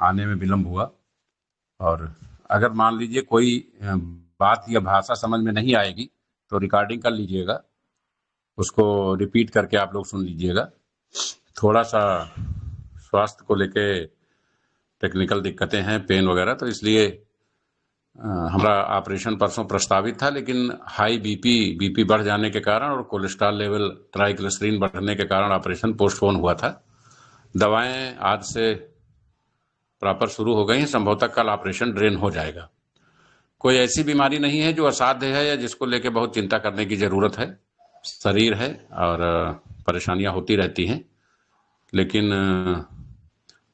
आने में विलम्ब हुआ। और अगर मान लीजिए कोई बात या भाषा समझ में नहीं आएगी तो रिकॉर्डिंग कर लीजिएगा, उसको रिपीट करके आप लोग सुन लीजिएगा। थोड़ा सा स्वास्थ्य को लेके टेक्निकल दिक्कतें हैं, पेन वगैरह, तो इसलिए हमारा ऑपरेशन परसों प्रस्तावित था, लेकिन हाई बीपी बढ़ जाने के कारण और कोलेस्ट्रॉल लेवल, ट्राइग्लिसरीन बढ़ने के कारण ऑपरेशन पोस्टपोन हुआ था। दवाएं आज से प्रॉपर शुरू हो गई हैं, संभवतः कल ऑपरेशन ड्रेन हो जाएगा। कोई ऐसी बीमारी नहीं है जो असाध्य है या जिसको लेके बहुत चिंता करने की जरूरत है। शरीर है और परेशानियां होती रहती हैं, लेकिन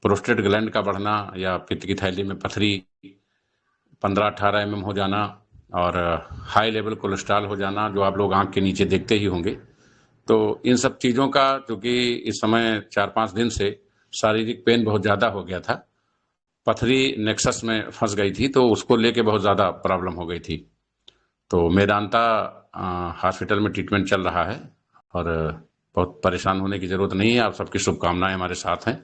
प्रोस्टेट ग्लैंड का बढ़ना या पित्त की थैली में पथरी 15-18 mm हो जाना और हाई लेवल कोलेस्ट्रॉल हो जाना, जो आप लोग आंख के नीचे देखते ही होंगे, तो इन सब चीज़ों का, क्योंकि इस समय 4-5 दिन से शारीरिक पेन बहुत ज़्यादा हो गया था, पथरी नेक्सस में फंस गई थी, तो उसको लेके बहुत ज़्यादा प्रॉब्लम हो गई थी। तो मेदांता हॉस्पिटल में ट्रीटमेंट चल रहा है और बहुत परेशान होने की ज़रूरत नहीं है। आप सबकी शुभकामनाएं हमारे साथ हैं।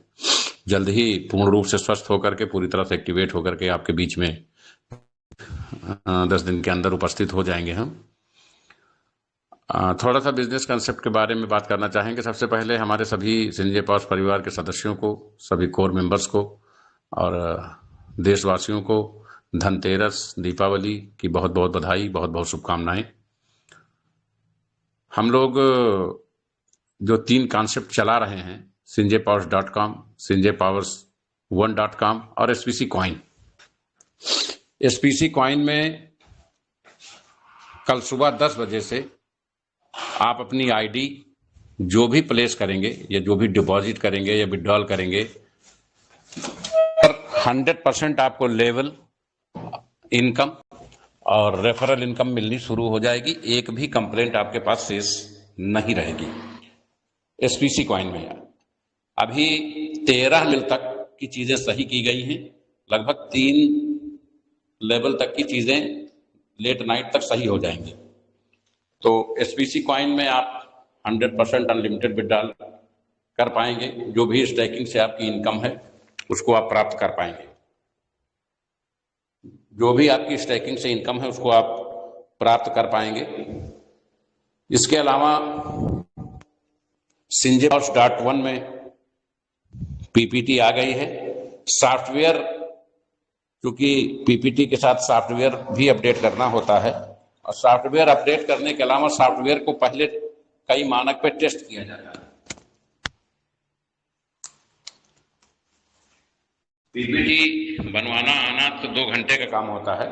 जल्द ही पूर्ण रूप से स्वस्थ होकर के, पूरी तरह से एक्टिवेट होकर के आपके बीच में 10 दिन के अंदर उपस्थित हो जाएंगे हम। थोड़ा सा बिजनेस कंसेप्ट के बारे में बात करना चाहेंगे। सबसे पहले हमारे सभी संजय पावर्स परिवार के सदस्यों को, सभी कोर मेंबर्स को और देशवासियों को धनतेरस, दीपावली की बहुत बहुत बधाई, बहुत बहुत शुभकामनाएं। हम लोग जो 3 कॉन्सेप्ट चला रहे हैं, sinjaypowers.com, sinjaypowers1.com और एसपीसी कॉइन। एसपीसी कॉइन में कल सुबह 10 बजे से आप अपनी आईडी जो भी प्लेस करेंगे या जो भी डिपॉजिट करेंगे या विड्रॉल करेंगे, 100% आपको लेवल इनकम और रेफरल इनकम मिलनी शुरू हो जाएगी। एक भी कंप्लेंट आपके पास शेष नहीं रहेगी। एसपीसी कॉइन में अभी 13 लेवल तक की चीजें सही की गई हैं। लगभग 3 लेवल तक की चीजें लेट नाइट तक सही हो जाएंगी। तो एसपीसी कॉइन में आप 100% अनलिमिटेड विड्रॉल कर पाएंगे। जो भी स्टैकिंग से आपकी इनकम है उसको आप प्राप्त कर पाएंगे। जो भी आपकी स्टैकिंग से इनकम है उसको आप प्राप्त कर पाएंगे। इसके अलावा sinjaypowers.1 में पीपीटी आ गई है। सॉफ्टवेयर, क्योंकि पीपीटी के साथ सॉफ्टवेयर भी अपडेट करना होता है, और सॉफ्टवेयर अपडेट करने के अलावा सॉफ्टवेयर को पहले कई मानक पे टेस्ट किया जाता है। पीपीटी बनवाना आना तो 2 घंटे का काम होता है,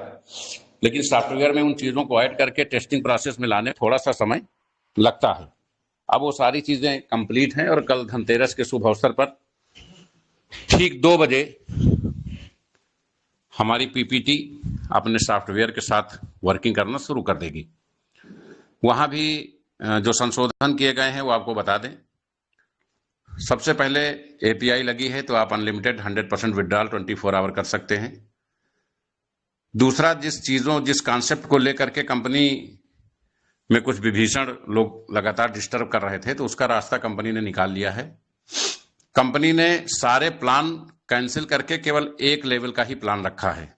लेकिन सॉफ्टवेयर में उन चीजों को ऐड करके टेस्टिंग प्रोसेस में लाने थोड़ा सा समय लगता है। अब वो सारी चीजें कंप्लीट हैं और कल धनतेरस के शुभ अवसर पर ठीक 2 बजे हमारी पीपीटी अपने सॉफ्टवेयर के साथ वर्किंग करना शुरू कर देगी। वहां भी जो संशोधन किए गए हैं वो आपको बता दें। सबसे पहले एपीआई लगी है तो आप अनलिमिटेड 100% विड्रॉल 24 आवर कर सकते हैं। दूसरा, जिस कॉन्सेप्ट को लेकर के कंपनी में कुछ विभीषण लोग लगातार डिस्टर्ब कर रहे थे, तो उसका रास्ता कंपनी ने निकाल लिया है। कंपनी ने सारे प्लान कैंसिल करके केवल एक लेवल का ही प्लान रखा है।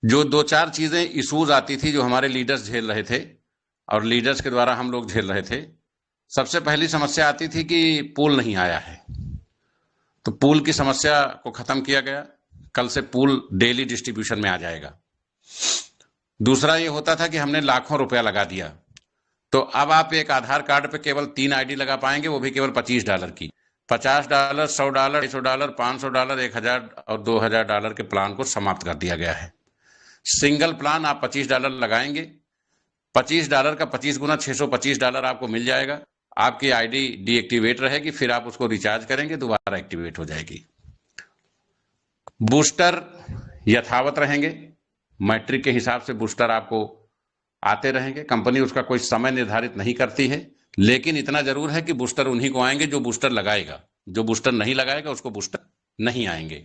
जो 2-4 चीजें इश्यूज आती थी जो हमारे लीडर्स झेल रहे थे और लीडर्स के द्वारा हम लोग झेल रहे थे। सबसे पहली समस्या आती थी कि पूल नहीं आया है, तो पूल की समस्या को खत्म किया गया। कल से पूल डेली डिस्ट्रीब्यूशन में आ जाएगा। दूसरा ये होता था कि हमने लाखों रुपया लगा दिया, तो अब आप एक आधार कार्ड पे केवल 3 आईडी लगा पाएंगे, वो भी केवल $25 की। $50, $100, $250, $500, $1000 और $2000 के प्लान को समाप्त कर दिया गया है। सिंगल प्लान आप $25 लगाएंगे, $25 का 25 गुना $625 आपको मिल जाएगा। आपकी आईडी डीएक्टिवेट रहेगी, फिर आप उसको रिचार्ज करेंगे, दोबारा एक्टिवेट हो जाएगी। बूस्टर यथावत रहेंगे, मैट्रिक के हिसाब से बूस्टर आपको आते रहेंगे। कंपनी उसका कोई समय निर्धारित नहीं करती है, लेकिन इतना जरूर है कि बूस्टर उन्हीं को आएंगे जो बूस्टर लगाएगा। जो बूस्टर नहीं लगाएगा उसको बूस्टर नहीं आएंगे।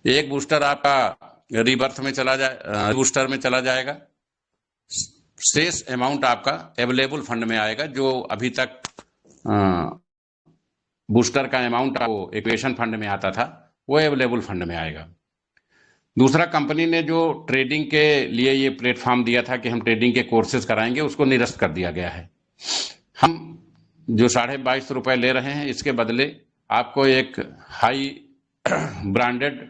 एक बूस्टर आपका रीबर्थ में चला जाए, बूस्टर में चला जाएगा। शेष अमाउंट आपका अवेलेबल फंड में आएगा। जो अभी तक बूस्टर का अमाउंट आपको इक्वेशन फंड में आता था, वो अवेलेबल फंड में आएगा। दूसरा, कंपनी ने जो ट्रेडिंग के लिए ये प्लेटफॉर्म दिया था कि हम ट्रेडिंग के कोर्सेज कराएंगे, उसको निरस्त कर दिया गया है। हम जो 22.5 ले रहे हैं, इसके बदले आपको एक high branded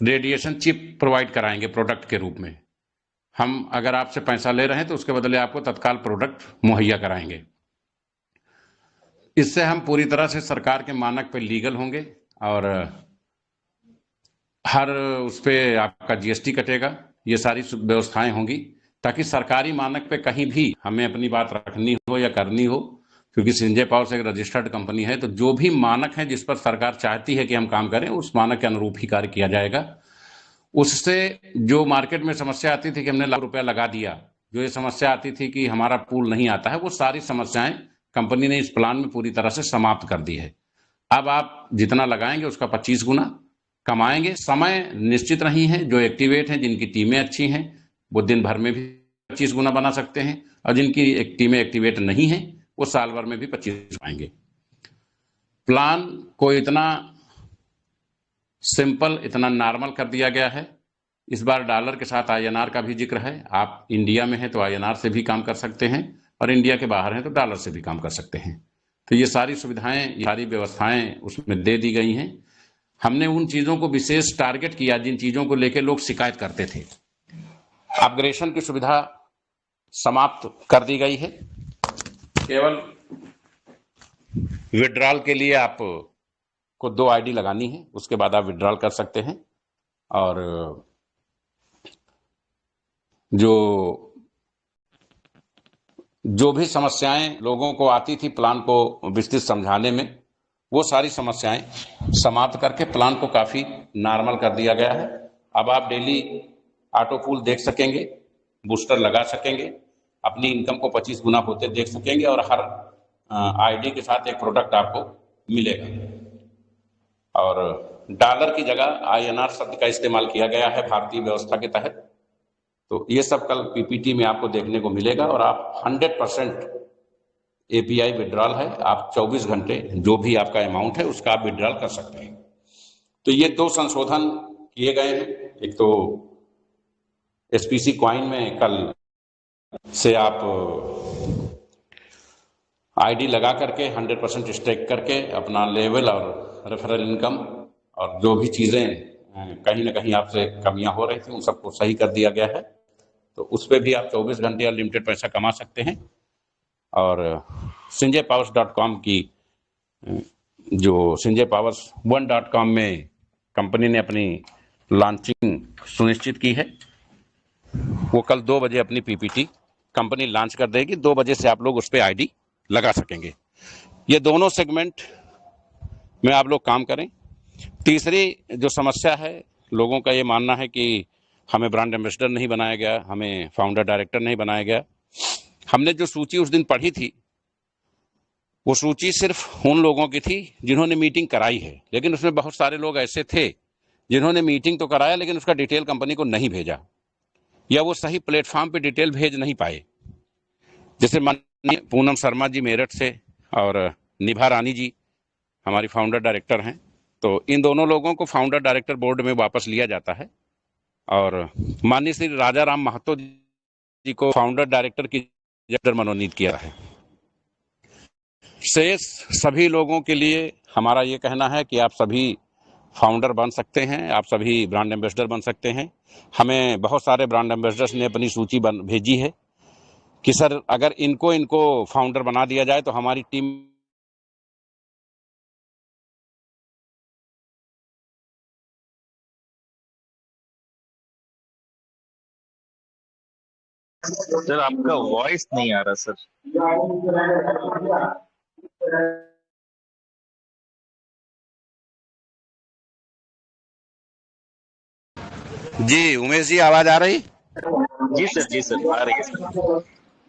radiation chip provide कराएंगे प्रोडक्ट के रूप में। हम अगर आपसे पैसा ले रहे हैं तो उसके बदले आपको तत्काल प्रोडक्ट मुहैया कराएंगे। इससे हम पूरी तरह से सरकार के मानक पे लीगल होंगे और हर उस पे आपका जीएसटी कटेगा। ये सारी व्यवस्थाएं होंगी ताकि सरकारी मानक पे कहीं भी हमें अपनी बात रखनी हो या करनी हो, क्योंकि संजय पावर्स एक रजिस्टर्ड कंपनी है, तो जो भी मानक है जिस पर सरकार चाहती है कि हम काम करें, उस मानक के अनुरूप ही कार्य किया जाएगा। उससे जो मार्केट में समस्या आती थी कि हमने लाख रुपया लगा दिया, जो ये समस्या आती थी कि हमारा पूल नहीं आता है, वो सारी समस्याएं कंपनी ने इस प्लान में पूरी तरह से समाप्त कर दी है। अब आप जितना लगाएंगे उसका 25 गुना कमाएंगे। समय निश्चित नहीं है। जो एक्टिवेट हैं, जिनकी टीमें अच्छी हैं, वो दिन भर में भी 25 गुना बना सकते हैं, और जिनकी टीमें एक्टिवेट नहीं है, वो साल भर में भी 25 पाएंगे। प्लान को इतना सिंपल, इतना नॉर्मल कर दिया गया है। इस बार डॉलर के साथ आईएनआर का भी जिक्र है। आप इंडिया में हैं तो आईएनआर से भी काम कर सकते हैं, और इंडिया के बाहर हैं तो डॉलर से भी काम कर सकते हैं। तो ये सारी सुविधाएं, ये सारी व्यवस्थाएं उसमें दे दी गई हैं। हमने उन चीजों को विशेष टारगेट किया जिन चीजों को लेकर लोग शिकायत करते थे। अपग्रेडेशन की सुविधा समाप्त कर दी गई है। केवल विड्रॉल के लिए आप को 2 आईडी लगानी है, उसके बाद आप विड्रॉल कर सकते हैं। और जो भी समस्याएं लोगों को आती थी प्लान को विस्तृत समझाने में, वो सारी समस्याएं समाप्त करके प्लान को काफी नॉर्मल कर दिया गया है। अब आप डेली ऑटो पूल देख सकेंगे, बूस्टर लगा सकेंगे, अपनी इनकम को 25 गुना होते देख सकेंगे, और हर आईडी के साथ एक प्रोडक्ट आपको मिलेगा। और डॉलर की जगह आईएनआर शब्द का इस्तेमाल किया गया है भारतीय व्यवस्था के तहत। तो ये सब कल पीपीटी में आपको देखने को मिलेगा। और आप 100% एपीआई विड्रॉल है। आप 24 घंटे जो भी आपका अमाउंट है उसका आप विड्रॉल कर सकते हैं। तो ये 2 संशोधन किए गए हैं। एक तो एसपीसी कॉइन में कल से आप आईडी लगा करके 100% स्टेक करके अपना लेवल और रेफरल इनकम और जो भी चीजें कहीं ना कहीं आपसे कमियां हो रही थी, उन सबको सही कर दिया गया है। तो उस पर भी आप 24 घंटे अनलिमिटेड पैसा कमा सकते हैं। और sanjaypowers.com की जो sanjaypowers1.com में कंपनी ने अपनी लॉन्चिंग सुनिश्चित की है, वो कल 2 बजे अपनी पीपीटी कंपनी लॉन्च कर देगी। 2 बजे से आप लोग उस पर आईडी लगा सकेंगे। ये दोनों सेगमेंट में आप लोग काम करें। तीसरी जो समस्या है, लोगों का ये मानना है कि हमें ब्रांड एम्बेसडर नहीं बनाया गया, हमें फाउंडर डायरेक्टर नहीं बनाया गया। हमने जो सूची उस दिन पढ़ी थी, वो सूची सिर्फ उन लोगों की थी जिन्होंने मीटिंग कराई है, लेकिन उसमें बहुत सारे लोग ऐसे थे जिन्होंने मीटिंग तो कराया लेकिन उसका डिटेल कंपनी को नहीं भेजा, या वो सही प्लेटफॉर्म पे डिटेल भेज नहीं पाए। जैसे माननीय पूनम शर्मा जी मेरठ से और निभा रानी जी हमारी फाउंडर डायरेक्टर हैं। तो इन दोनों लोगों को फाउंडर डायरेक्टर बोर्ड में वापस लिया जाता है, और माननीय श्री राजा राम महतो जी को फाउंडर डायरेक्टर की जगह मनोनीत किया है। शेष सभी लोगों के लिए हमारा ये कहना है कि आप सभी फाउंडर बन सकते हैं, आप सभी ब्रांड एम्बेसडर बन सकते हैं। हमें बहुत सारे ब्रांड एम्बेसडर्स ने अपनी सूची भेजी है कि सर अगर इनको फाउंडर बना दिया जाए तो हमारी टीम सर आपका वॉइस नहीं आ रहा सर। जी उमेश जी, आवाज आ रही? जी सर आ रही है सर।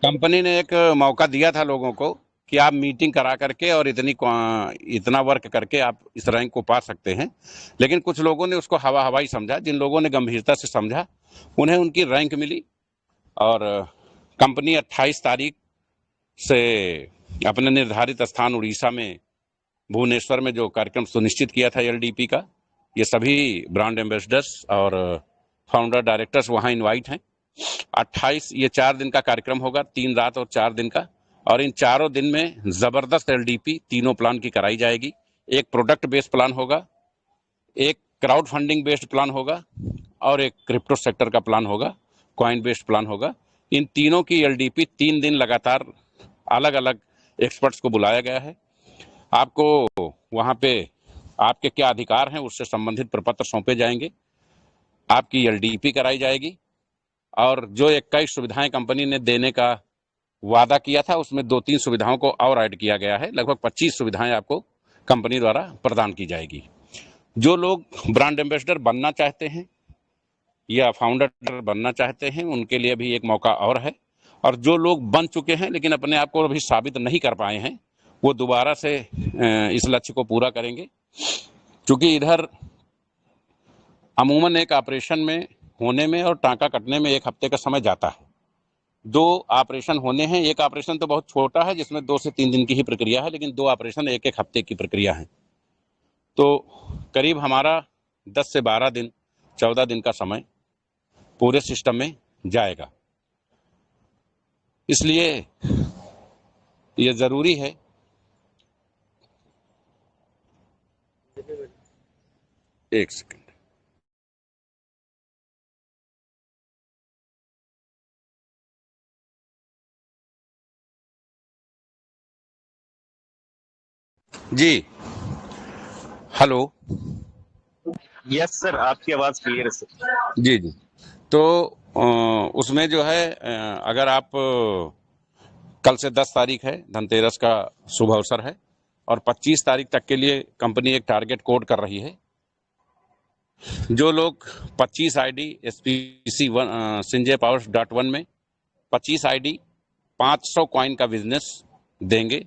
कंपनी ने एक मौका दिया था लोगों को कि आप मीटिंग करा करके और इतना वर्क करके आप इस रैंक को पा सकते हैं, लेकिन कुछ लोगों ने उसको हवा हवाई समझा। जिन लोगों ने गंभीरता से समझा उन्हें उनकी रैंक मिली, और कंपनी 28 तारीख से अपने निर्धारित स्थान उड़ीसा में भुवनेश्वर में जो कार्यक्रम सुनिश्चित किया था एलडीपी का, ये सभी ब्रांड एम्बेसडर्स और फाउंडर डायरेक्टर्स वहाँ इनवाइट हैं। 28 ये 4 दिन का कार्यक्रम होगा, 3 रात और 4 दिन का, और इन चारों दिन में जबरदस्त एलडीपी तीनों प्लान की कराई जाएगी। एक प्रोडक्ट बेस्ड प्लान होगा, एक क्राउड फंडिंग बेस्ड प्लान होगा और एक क्रिप्टो सेक्टर का प्लान होगा, कॉइन बेस्ड प्लान होगा। इन तीनों की एलडीपी 3 दिन लगातार अलग अलग एक्सपर्ट्स को बुलाया गया है। आपको वहां पे आपके क्या अधिकार हैं उससे संबंधित प्रपत्र सौंपे जाएंगे, आपकी एलडीपी कराई जाएगी, और जो 21 सुविधाएं कंपनी ने देने का वादा किया था उसमें 2-3 सुविधाओं को और ऐड किया गया है। लगभग 25 सुविधाएं आपको कंपनी द्वारा प्रदान की जाएगी। जो लोग ब्रांड एम्बेसडर बनना चाहते हैं या फाउंडर बनना चाहते हैं उनके लिए भी एक मौका और है, और जो लोग बन चुके हैं लेकिन अपने आप को अभी साबित नहीं कर पाए हैं वो दोबारा से इस लक्ष्य को पूरा करेंगे। क्योंकि इधर अमूमन एक ऑपरेशन में होने में और टांका कटने में 1 हफ्ते का समय जाता है। 2 ऑपरेशन होने हैं, एक ऑपरेशन तो बहुत छोटा है जिसमें 2 से 3 दिन की ही प्रक्रिया है, लेकिन 2 ऑपरेशन 1-1 हफ्ते की प्रक्रिया है। तो करीब हमारा 10 से 12 दिन 14 दिन का समय पूरे सिस्टम में जाएगा। इसलिए ये जरूरी है एक सेकंड। जी हेलो। यस सर, आपकी आवाज क्लियर है सर। जी जी। तो उसमें जो है अगर आप कल से 10 तारीख है, धनतेरस का शुभ अवसर है, और 25 तारीख तक के लिए कंपनी एक टारगेट कोड कर रही है। जो लोग 25 आईडी SPC sinjaypowers.1 में 25 आईडी 500 कॉइन का बिजनेस देंगे,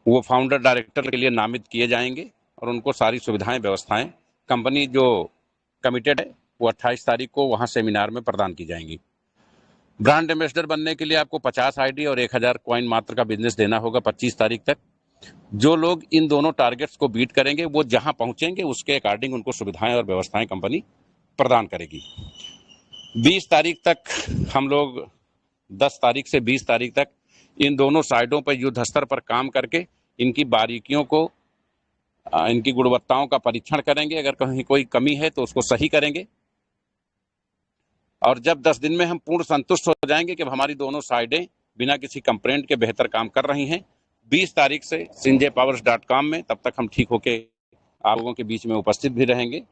वो फाउंडर डायरेक्टर के लिए नामित किए जाएंगे और उनको सारी सुविधाएं व्यवस्थाएं कंपनी जो कमिटेड है वो 28 तारीख को वहां सेमिनार में प्रदान की जाएंगी। ब्रांड एम्बेसडर बनने के लिए आपको 50 आईडी और 1000 कॉइन मात्र का बिजनेस देना होगा 25 तारीख तक। जो लोग इन दोनों टारगेट्स को बीट करेंगे वो जहां पहुंचेंगे उसके अकॉर्डिंग उनको सुविधाएं और व्यवस्थाएं कंपनी प्रदान करेगी। 20 तारीख तक हम लोग 10 तारीख से 20 तारीख तक इन दोनों साइडों पर युद्ध स्तर पर काम करके इनकी बारीकियों को, इनकी गुणवत्ताओं का परीक्षण करेंगे। अगर कहीं कोई कमी है तो उसको सही करेंगे, और जब 10 दिन में हम पूर्ण संतुष्ट हो जाएंगे कि हमारी दोनों साइडें बिना किसी कंप्लेंट के बेहतर काम कर रही हैं, 20 तारीख से sinjaypowers.com में, तब तक हम ठीक होके आप लोगों के बीच में उपस्थित भी रहेंगे।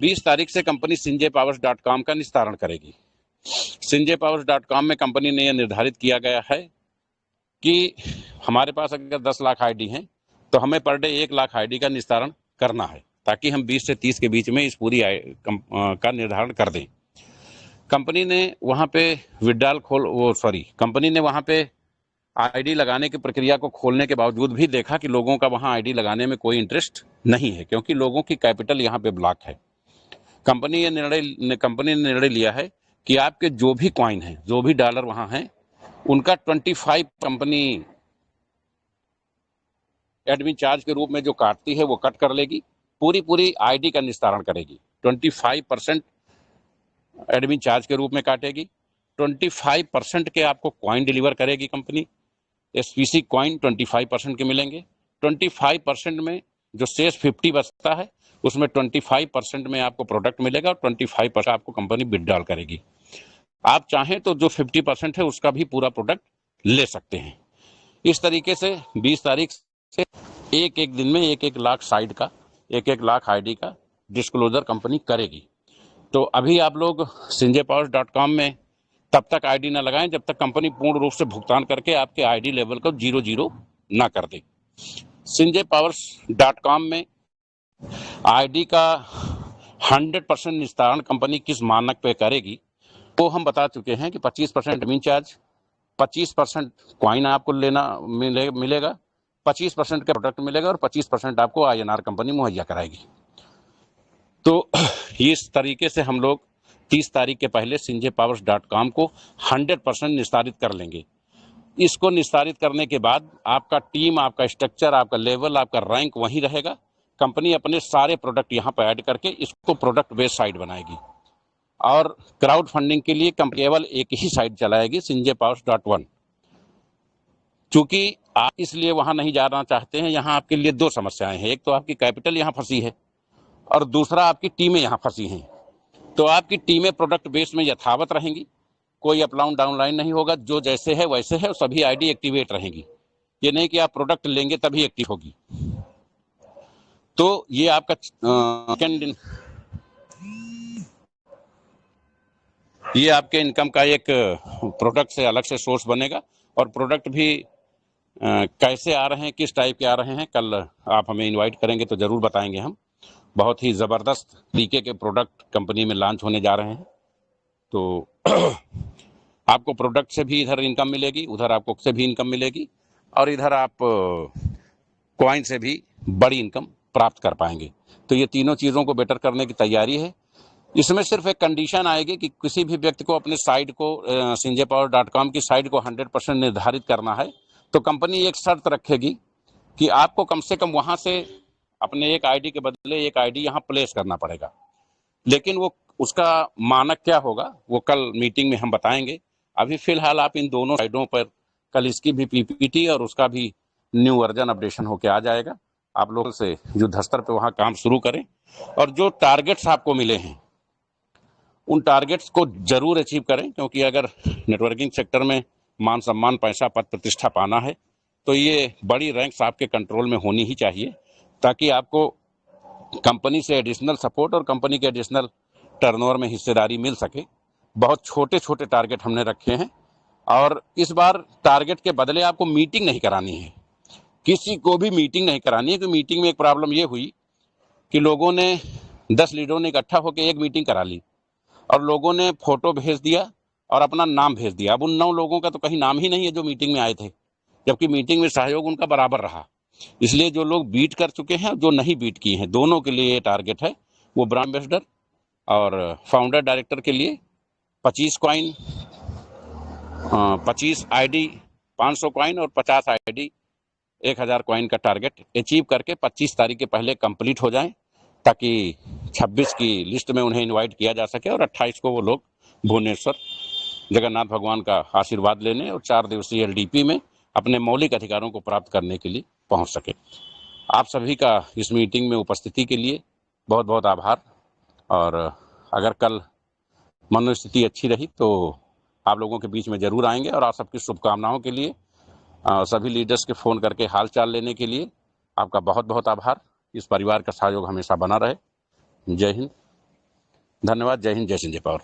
20 तारीख से कंपनी sinjaypowers.com का निस्तारण करेगी। sinjaypowers.com में कंपनी ने यह निर्धारित किया गया है कि हमारे पास अगर 10 लाख आईडी हैं तो हमें पर डे 1 लाख आईडी का निस्तारण करना है, ताकि हम 20 से 30 के बीच में इस पूरी का निर्धारण कर दें। कंपनी ने वहां पे कंपनी ने वहां पे आईडी लगाने की प्रक्रिया को खोलने के बावजूद भी देखा कि लोगों का वहां आईडी लगाने में कोई इंटरेस्ट नहीं है, क्योंकि लोगों की कैपिटल यहाँ पे ब्लॉक है। कंपनी ने निर्णय लिया है कि आपके जो भी कॉइन हैं, जो भी डॉलर वहां हैं, उनका 25 कंपनी एडमिन चार्ज के रूप में जो काटती है वो कट कर लेगी, पूरी आईडी का निस्तारण करेगी। 25% एडमिन चार्ज के रूप में काटेगी, 25% के आपको कॉइन डिलीवर करेगी कंपनी। SPC कॉइन 25% के मिलेंगे। 25% में जो शेष 50 बचता है उसमें 25% में आपको प्रोडक्ट मिलेगा और 25% आपको कंपनी विड्रॉल करेगी। आप चाहें तो जो 50% है उसका भी पूरा प्रोडक्ट ले सकते हैं। इस तरीके से 20 तारीख से एक दिन में 1-1 लाख साइड का, 1-1 लाख आईडी का डिस्क्लोजर कंपनी करेगी। तो अभी आप लोग sinjaypowers.com में तब तक आईडी ना लगाएं जब तक कंपनी पूर्ण रूप से भुगतान करके आपके आईडी लेवल को 0 ना कर दे। sinjaypowers.com में आईडी का 100% निस्तारण कंपनी किस मानक पे करेगी वो हम बता चुके हैं कि 25% एडमिन चार्ज, 25% कॉइन आपको लेना मिलेगा, 25% का प्रोडक्ट मिलेगा और 25% आपको INR कंपनी मुहैया कराएगी। तो इस तरीके से हम लोग 30 तारीख के पहले sinjaypowers.com को 100% निस्तारित कर लेंगे। इसको निस्तारित करने के बाद आपका टीम, आपका स्ट्रक्चर, आपका लेवल, आपका रैंक वहीं रहेगा। कंपनी अपने सारे प्रोडक्ट यहाँ पर ऐड करके इसको प्रोडक्ट बेस्ड साइट बनाएगी और क्राउड फंडिंग के लिए कंपनी केवल एक ही साइट चलाएगी, sinjaypowers.one। चूंकि आप इसलिए वहां नहीं जाना चाहते हैं, यहाँ आपके लिए दो समस्याएं हैं। एक तो आपकी कैपिटल यहाँ फंसी है और दूसरा आपकी टीमें यहाँ फंसी हैं। तो आपकी टीमें प्रोडक्ट बेस में यथावत रहेंगी, कोई अपलाउन डाउनलाइन नहीं होगा, जो जैसे है वैसे है, सभी आईडी एक्टिवेट रहेंगी। ये नहीं कि आप प्रोडक्ट लेंगे तभी एक्टिव होगी। तो ये आपका ये आपके इनकम का एक प्रोडक्ट से अलग से सोर्स बनेगा। और प्रोडक्ट भी कैसे आ रहे हैं, किस टाइप के आ रहे हैं, कल आप हमें इनवाइट करेंगे तो ज़रूर बताएंगे हम। बहुत ही ज़बरदस्त तरीके के प्रोडक्ट कंपनी में लॉन्च होने जा रहे हैं। तो आपको प्रोडक्ट से भी इधर इनकम मिलेगी, उधर आपको से भी इनकम मिलेगी और इधर आप कॉइन से भी बड़ी इनकम प्राप्त कर पाएंगे। तो ये तीनों चीज़ों को बेटर करने की तैयारी है। इसमें सिर्फ एक कंडीशन आएगी कि किसी भी व्यक्ति को अपने साइट को sinjaypower.com की साइट को 100% निर्धारित करना है तो कंपनी एक शर्त रखेगी कि आपको कम से कम वहां से अपने एक आईडी के बदले एक आईडी यहाँ प्लेस करना पड़ेगा। लेकिन वो उसका मानक क्या होगा वो कल मीटिंग में हम बताएंगे। अभी फिलहाल आप इन दोनों साइडों पर कल इसकी भी पीपीटी और उसका भी न्यू वर्जन अपडेशन होके आ जाएगा। आप लोगों से युद्ध स्तर पे वहाँ काम शुरू करें और जो टारगेट्स आपको मिले हैं उन टारगेट्स को जरूर अचीव करें, क्योंकि अगर नेटवर्किंग सेक्टर में मान सम्मान, पैसा, पद प्रतिष्ठा पाना है तो ये बड़ी रैंक्स आपके कंट्रोल में होनी ही चाहिए, ताकि आपको कंपनी से एडिशनल सपोर्ट और कंपनी के एडिशनल टर्नओवर में हिस्सेदारी मिल सके। बहुत छोटे छोटे टारगेट हमने रखे हैं और इस बार टारगेट के बदले आपको मीटिंग नहीं करानी है, किसी को भी मीटिंग नहीं करानी है। क्योंकि मीटिंग में एक प्रॉब्लम ये हुई कि लोगों ने 10 लीडरों ने इकट्ठा होकर एक मीटिंग करा ली और लोगों ने फोटो भेज दिया और अपना नाम भेज दिया। अब उन 9 लोगों का तो कहीं नाम ही नहीं है जो मीटिंग में आए थे, जबकि मीटिंग में सहयोग उनका बराबर रहा। इसलिए जो लोग बीट कर चुके हैं, जो नहीं बीट किए हैं, दोनों के लिए ये टारगेट है। वो ब्रांड एम्बेसडर और फाउंडर डायरेक्टर के लिए 25 कॉइन, 25 आईडी 500 कॉइन और 50 आईडी 1000 कॉइन का टारगेट अचीव करके 25 तारीख के पहले कंप्लीट हो जाएं, ताकि 26 की लिस्ट में उन्हें इनवाइट किया जा सके और 28 को वो लोग भुवनेश्वर जगन्नाथ भगवान का आशीर्वाद लेने और 4 दिवसीय एलडीपी में अपने मौलिक अधिकारों को प्राप्त करने के लिए पहुंच सके। आप सभी का इस मीटिंग में उपस्थिति के लिए बहुत बहुत आभार। और अगर कल मनोस्थिति अच्छी रही तो आप लोगों के बीच में जरूर आएंगे और आप सबकी शुभकामनाओं के लिए सभी लीडर्स के फ़ोन करके हाल चाल लेने के लिए आपका बहुत बहुत आभार। इस परिवार का सहयोग हमेशा बना रहे। जय हिंद, धन्यवाद। जय हिंद, जय sinjay power।